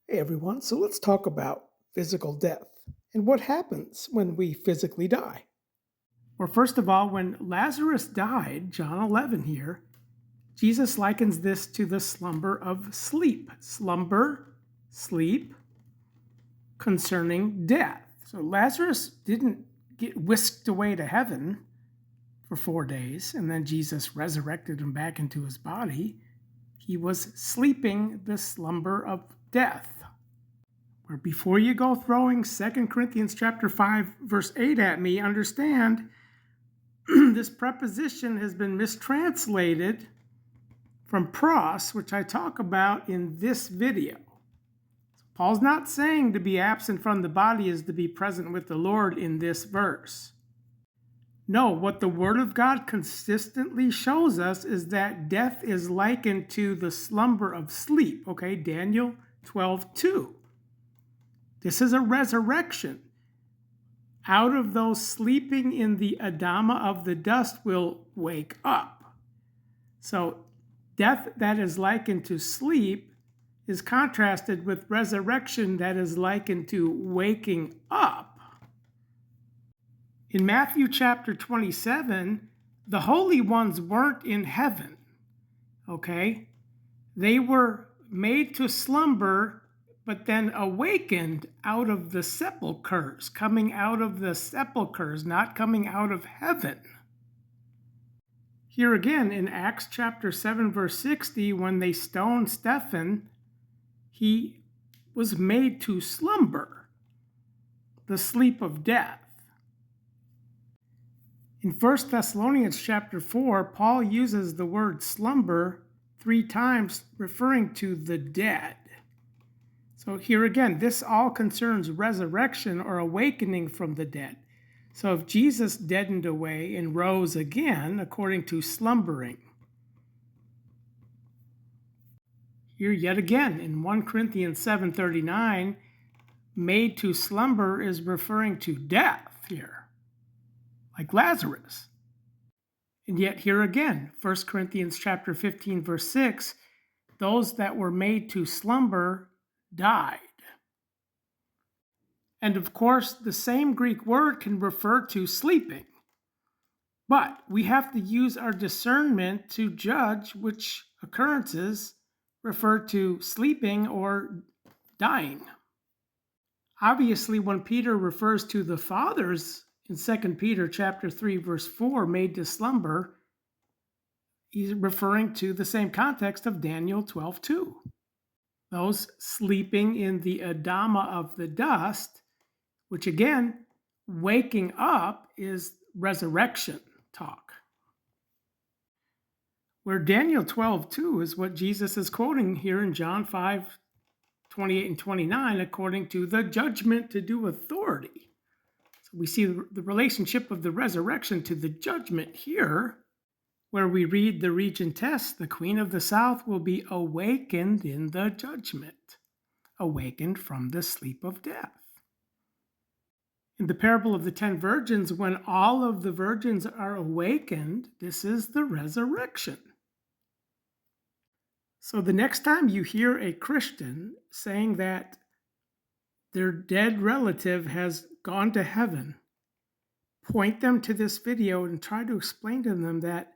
Hey everyone, so let's talk about physical death and what happens when we physically die. Well, first of all, when Lazarus died, John 11 here, Jesus likens this to the slumber of sleep. Slumber, sleep, concerning death. So Lazarus didn't get whisked away to heaven for 4 days and then Jesus resurrected him back into his body. He was sleeping the slumber of death. Where before you go throwing 2 Corinthians chapter 5, verse 8 at me, understand this preposition has been mistranslated from pros, which I talk about in this video. Paul's not saying to be absent from the body is to be present with the Lord in this verse. No, what the Word of God consistently shows us is that death is likened to the slumber of sleep. Okay, Daniel 12:2. This is a resurrection. Out of those sleeping in the Adama of the dust will wake up. So death that is likened to sleep is contrasted with resurrection that is likened to waking up. In Matthew chapter 27, the holy ones weren't in heaven, okay? They were made to slumber but then awakened out of the sepulchres, coming out of the sepulchres, not coming out of heaven. Here again in Acts chapter 7, verse 60, when they stoned Stephen, he was made to slumber, the sleep of death. In 1 Thessalonians chapter 4, Paul uses the word slumber 3 times, referring to the dead. So here again, this all concerns resurrection or awakening from the dead. So if Jesus deadened away and rose again, according to slumbering. Here yet again, in 1 Corinthians 7:39, made to slumber is referring to death here, like Lazarus. And yet here again, 1 Corinthians chapter 15, verse 6, those that were made to slumber died. And of course, the same Greek word can refer to sleeping. But we have to use our discernment to judge which occurrences refer to sleeping or dying. Obviously, when Peter refers to the fathers in 2 Peter chapter 3, verse 4, made to slumber, he's referring to the same context of Daniel 12:2. Those sleeping in the Adama of the dust, which again, waking up is resurrection talk. Where Daniel 12:2 is what Jesus is quoting here in John 5:28 and 29, according to the judgment to do authority. So we see the relationship of the resurrection to the judgment here, where we read the regentess, the queen of the south, will be awakened in the judgment, awakened from the sleep of death. In the parable of the 10 virgins, when all of the virgins are awakened, this is the resurrection. So the next time you hear a Christian saying that their dead relative has gone to heaven, point them to this video and try to explain to them that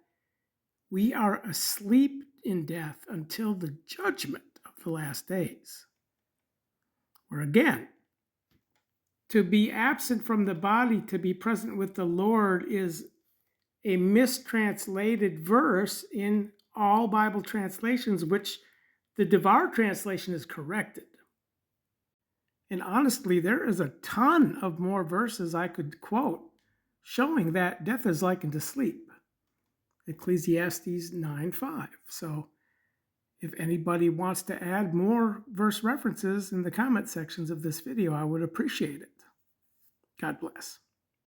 we are asleep in death until the judgment of the last days. Or again, to be absent from the body, to be present with the Lord, is a mistranslated verse in all Bible translations, which the Devar translation is corrected. And honestly, there is a ton of more verses I could quote showing that death is likened to sleep. Ecclesiastes 9:5. So if anybody wants to add more verse references in the comment sections of this video, I would appreciate it. God bless.